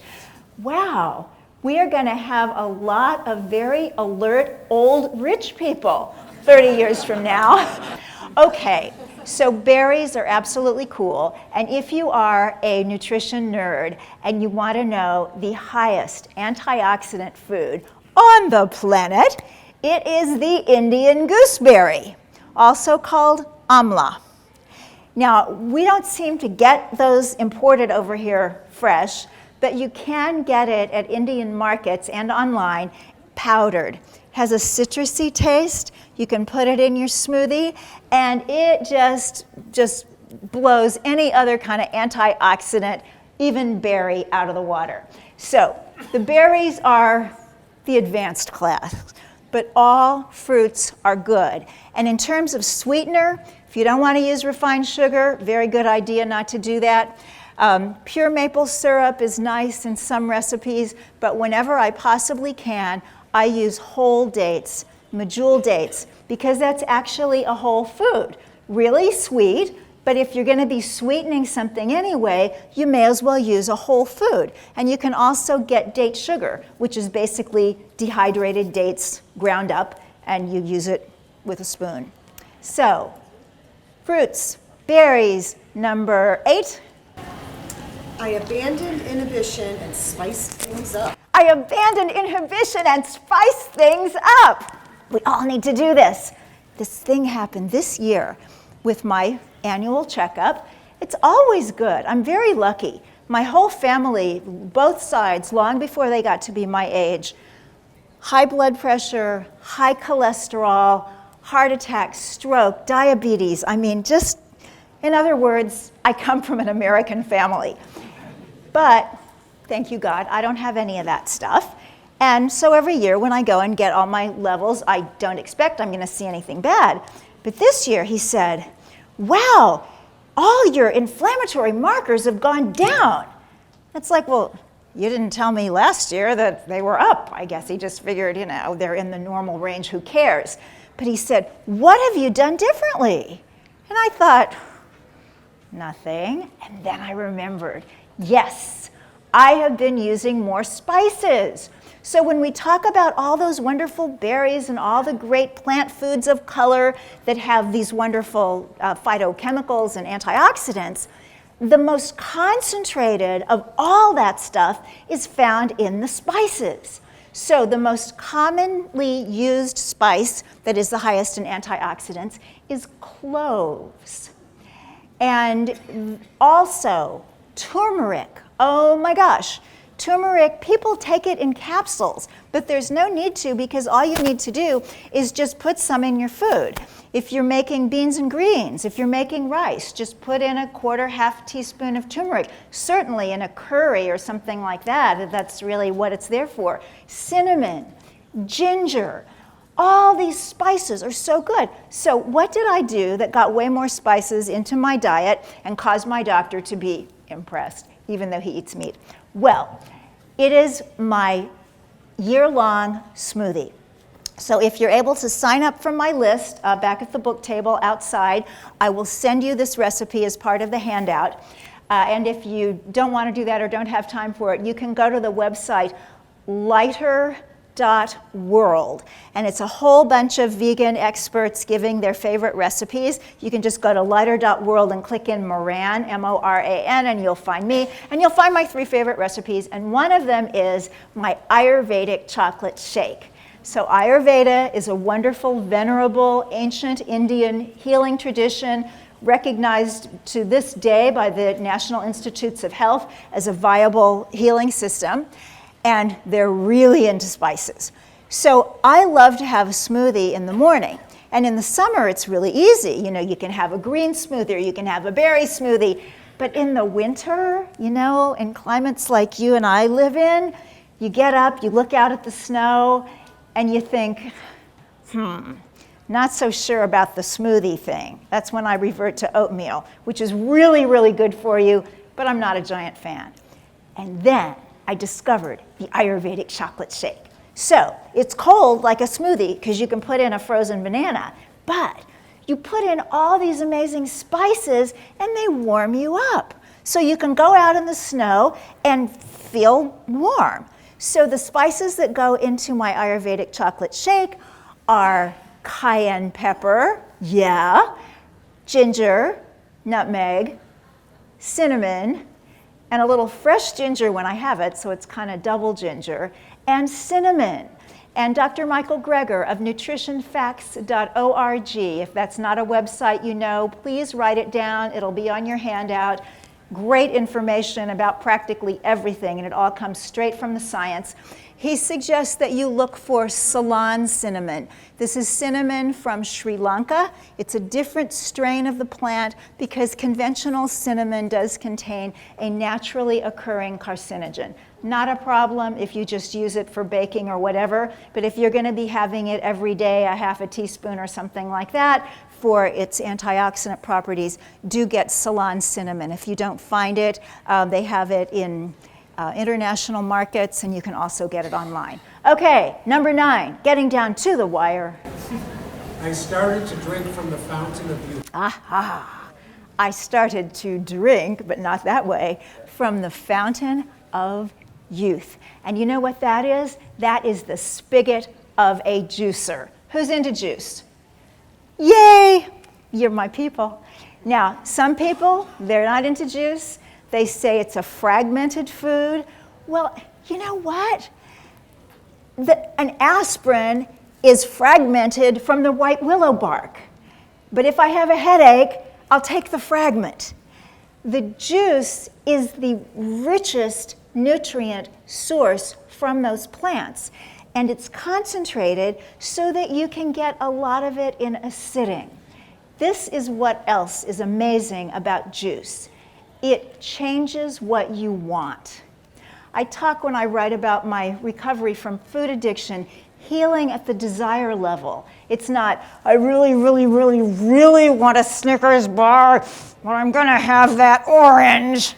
wow, we are going to have a lot of very alert old rich people 30 years from now. Okay, so berries are absolutely cool. And if you are a nutrition nerd and you want to know the highest antioxidant food on the planet, it is the Indian gooseberry, also called amla. Now, we don't seem to get those imported over here fresh, but you can get it at Indian markets and online powdered. Has a citrusy taste. You can put it in your smoothie, and it just blows any other kind of antioxidant, even berry, out of the water. So the berries are the advanced class, but all fruits are good. And in terms of sweetener, if you don't want to use refined sugar, very good idea not to do that. Pure maple syrup is nice in some recipes, but whenever I possibly can, I use whole dates, medjool dates, because that's actually a whole food. Really sweet, but if you're going to be sweetening something anyway, you may as well use a whole food. And you can also get date sugar, which is basically dehydrated dates ground up, and you use it with a spoon. So, fruits, berries, number 8. I abandoned inhibition and spiced things up. I abandoned inhibition and spice things up. We all need to do this. This thing happened this year with my annual checkup. It's always good. I'm very lucky. My whole family, both sides, long before they got to be my age, high blood pressure, high cholesterol, heart attack, stroke, diabetes. I mean, just, in other words, I come from an American family. But thank you, God, I don't have any of that stuff. And so every year when I go and get all my levels, I don't expect I'm going to see anything bad. But this year he said, wow, all your inflammatory markers have gone down. It's like, well, you didn't tell me last year that they were up. I guess he just figured, you know, they're in the normal range, who cares? But he said, what have you done differently? And I thought, nothing. And then I remembered, yes, I have been using more spices. So when we talk about all those wonderful berries and all the great plant foods of color that have these wonderful phytochemicals and antioxidants, the most concentrated of all that stuff is found in the spices. So the most commonly used spice that is the highest in antioxidants is cloves. And also turmeric. Oh my gosh. Turmeric, people take it in capsules, but there's no need to, because all you need to do is just put some in your food. If you're making beans and greens, if you're making rice, just put in a half teaspoon of turmeric. Certainly in a curry or something like that, that's really what it's there for. Cinnamon, ginger, all these spices are so good. So what did I do that got way more spices into my diet and caused my doctor to be impressed, even though he eats meat? Well, it is my year-long smoothie. So if you're able to sign up for my list back at the book table outside, I will send you this recipe as part of the handout. And if you don't want to do that or don't have time for it, you can go to the website lighter.world. And it's a whole bunch of vegan experts giving their favorite recipes. You can just go to lighter.world and click in Moran, M-O-R-A-N, and you'll find me. And you'll find my 3 favorite recipes. And one of them is my Ayurvedic chocolate shake. So Ayurveda is a wonderful, venerable, ancient Indian healing tradition recognized to this day by the National Institutes of Health as a viable healing system. And they're really into spices. So I love to have a smoothie in the morning. And in the summer, it's really easy. You know, you can have a green smoothie or you can have a berry smoothie. But in the winter, you know, in climates like you and I live in, you get up, you look out at the snow, and you think, not so sure about the smoothie thing. That's when I revert to oatmeal, which is really, really good for you, but I'm not a giant fan. And then I discovered the Ayurvedic chocolate shake. So it's cold like a smoothie because you can put in a frozen banana, but you put in all these amazing spices and they warm you up. So you can go out in the snow and feel warm. So the spices that go into my Ayurvedic chocolate shake are cayenne pepper, ginger, nutmeg, cinnamon, and a little fresh ginger when I have it, so it's kind of double ginger, and cinnamon. And Dr. Michael Greger of nutritionfacts.org, if that's not a website you know, please write it down. It'll be on your handout. Great information about practically everything, and it all comes straight from the science. He suggests that you look for Ceylon cinnamon. This is cinnamon from Sri Lanka. It's a different strain of the plant because conventional cinnamon does contain a naturally occurring carcinogen. Not a problem if you just use it for baking or whatever, but if you're going to be having it every day, a half a teaspoon or something like that, for its antioxidant properties, do get Ceylon cinnamon. If you don't find it, they have it in international markets, and you can also get it online. Okay, number 9, getting down to the wire. I started to drink from the fountain of youth. Aha! I started to drink, but not that way, from the fountain of youth. And you know what that is? That is the spigot of a juicer. Who's into juice? Yay! You're my people. Now, some people, they're not into juice. They say it's a fragmented food. Well, you know what? An aspirin is fragmented from the white willow bark. But if I have a headache, I'll take the fragment. The juice is the richest nutrient source from those plants. And it's concentrated so that you can get a lot of it in a sitting. This is what else is amazing about juice. It changes what you want. I talk when I write about my recovery from food addiction, healing at the desire level. It's not, I really, really, really, really want a Snickers bar, but I'm gonna have that orange.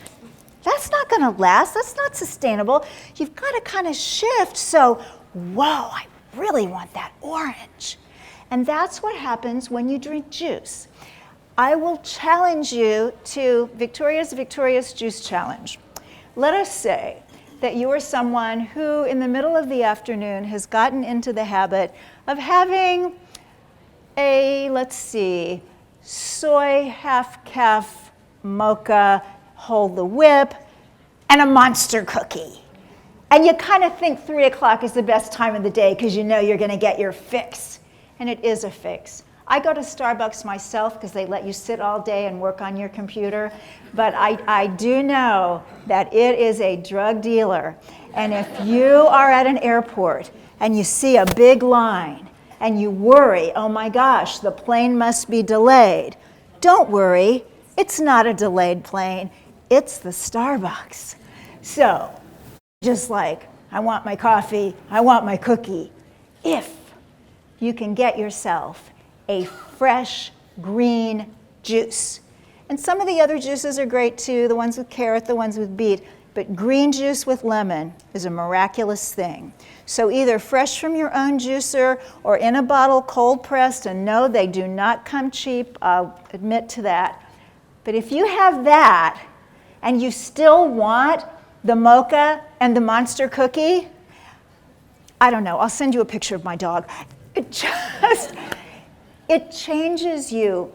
That's not gonna last, that's not sustainable. You've gotta kind of shift, so, whoa, I really want that orange. And that's what happens when you drink juice. I will challenge you to Victoria's Juice Challenge. Let us say that you are someone who, in the middle of the afternoon, has gotten into the habit of having a, let's see, soy half-calf mocha, hold the whip, and a monster cookie. And you kind of think 3 o'clock is the best time of the day because you know you're going to get your fix. And it is a fix. I go to Starbucks myself because they let you sit all day and work on your computer. But I do know that it is a drug dealer. And if you are at an airport and you see a big line and you worry, oh my gosh, the plane must be delayed, don't worry. It's not a delayed plane. It's the Starbucks. So, just like, I want my coffee, I want my cookie. If you can get yourself a fresh green juice. And some of the other juices are great too, the ones with carrot, the ones with beet, but green juice with lemon is a miraculous thing. So either fresh from your own juicer or in a bottle cold pressed, and no, they do not come cheap, I'll admit to that. But if you have that and you still want the mocha and the monster cookie, I don't know, I'll send you a picture of my dog. It changes you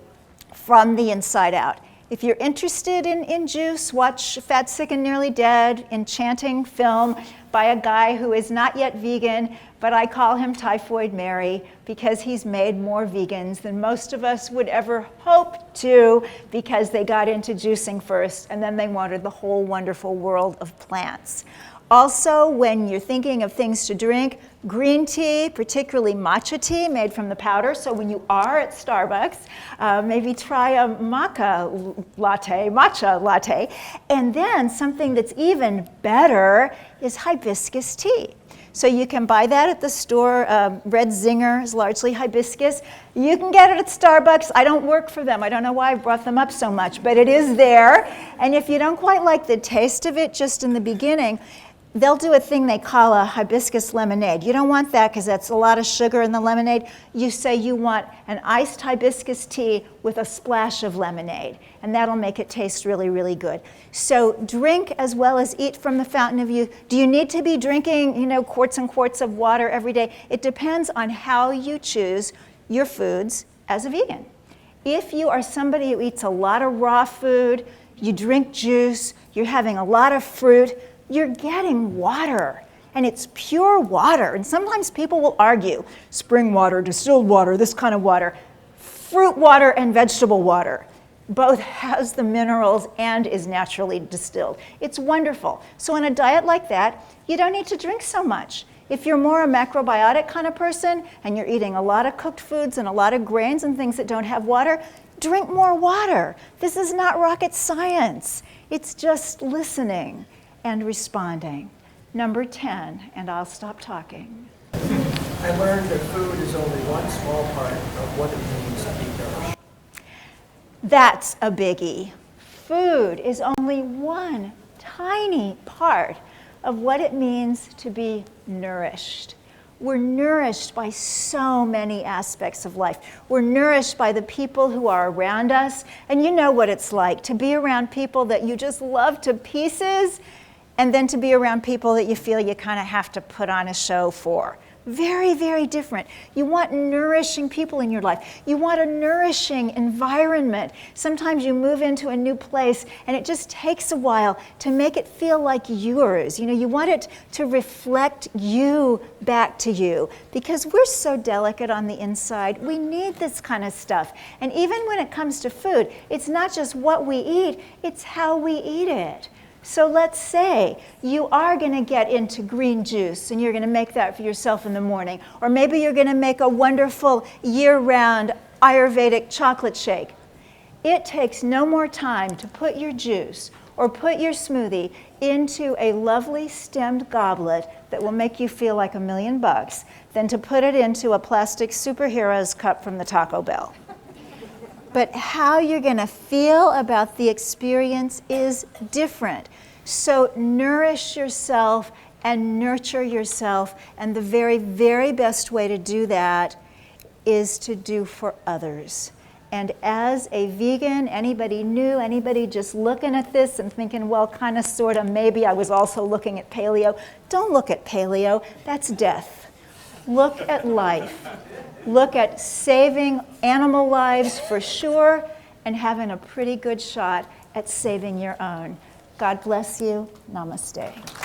from the inside out. If you're interested in juice, watch Fat, Sick, and Nearly Dead, enchanting film by a guy who is not yet vegan, but I call him Typhoid Mary because he's made more vegans than most of us would ever hope to because they got into juicing first and then they wanted the whole wonderful world of plants. Also, when you're thinking of things to drink, green tea, particularly matcha tea made from the powder. So when you are at Starbucks, maybe try a matcha latte. And then something that's even better is hibiscus tea. So you can buy that at the store. Red Zinger is largely hibiscus. You can get it at Starbucks. I don't work for them. I don't know why I brought them up so much, but it is there. And if you don't quite like the taste of it just in the beginning, they'll do a thing they call a hibiscus lemonade. You don't want that because that's a lot of sugar in the lemonade. You say you want an iced hibiscus tea with a splash of lemonade, and that'll make it taste really, really good. So drink as well as eat from the fountain of youth. Do you need to be drinking, quarts and quarts of water every day? It depends on how you choose your foods as a vegan. If you are somebody who eats a lot of raw food, you drink juice, you're having a lot of fruit, you're getting water, and it's pure water. And sometimes people will argue, spring water, distilled water, this kind of water. Fruit water and vegetable water both has the minerals and is naturally distilled. It's wonderful. So in a diet like that, you don't need to drink so much. If you're more a macrobiotic kind of person and you're eating a lot of cooked foods and a lot of grains and things that don't have water, drink more water. This is not rocket science. It's just listening and responding. Number 10, and I'll stop talking. I learned that food is only one small part of what it means to be nourished. That's a biggie. Food is only one tiny part of what it means to be nourished. We're nourished by so many aspects of life. We're nourished by the people who are around us, and you know what it's like to be around people that you just love to pieces, and then to be around people that you feel you kind of have to put on a show for. Very, very different. You want nourishing people in your life. You want a nourishing environment. Sometimes you move into a new place and it just takes a while to make it feel like yours. You want it to reflect you back to you because we're so delicate on the inside. We need this kind of stuff. And even when it comes to food, it's not just what we eat, it's how we eat it. So let's say you are going to get into green juice and you're going to make that for yourself in the morning. Or maybe you're going to make a wonderful year-round Ayurvedic chocolate shake. It takes no more time to put your juice or put your smoothie into a lovely stemmed goblet that will make you feel like $1,000,000 than to put it into a plastic superheroes cup from the Taco Bell. But how you're going to feel about the experience is different. So nourish yourself and nurture yourself. And the very, very best way to do that is to do for others. And as a vegan, anybody new, anybody just looking at this and thinking, well, kind of, sort of, maybe I was also looking at paleo. Don't look at paleo. That's death. Look at life. Look at saving animal lives for sure and having a pretty good shot at saving your own. God bless you. Namaste.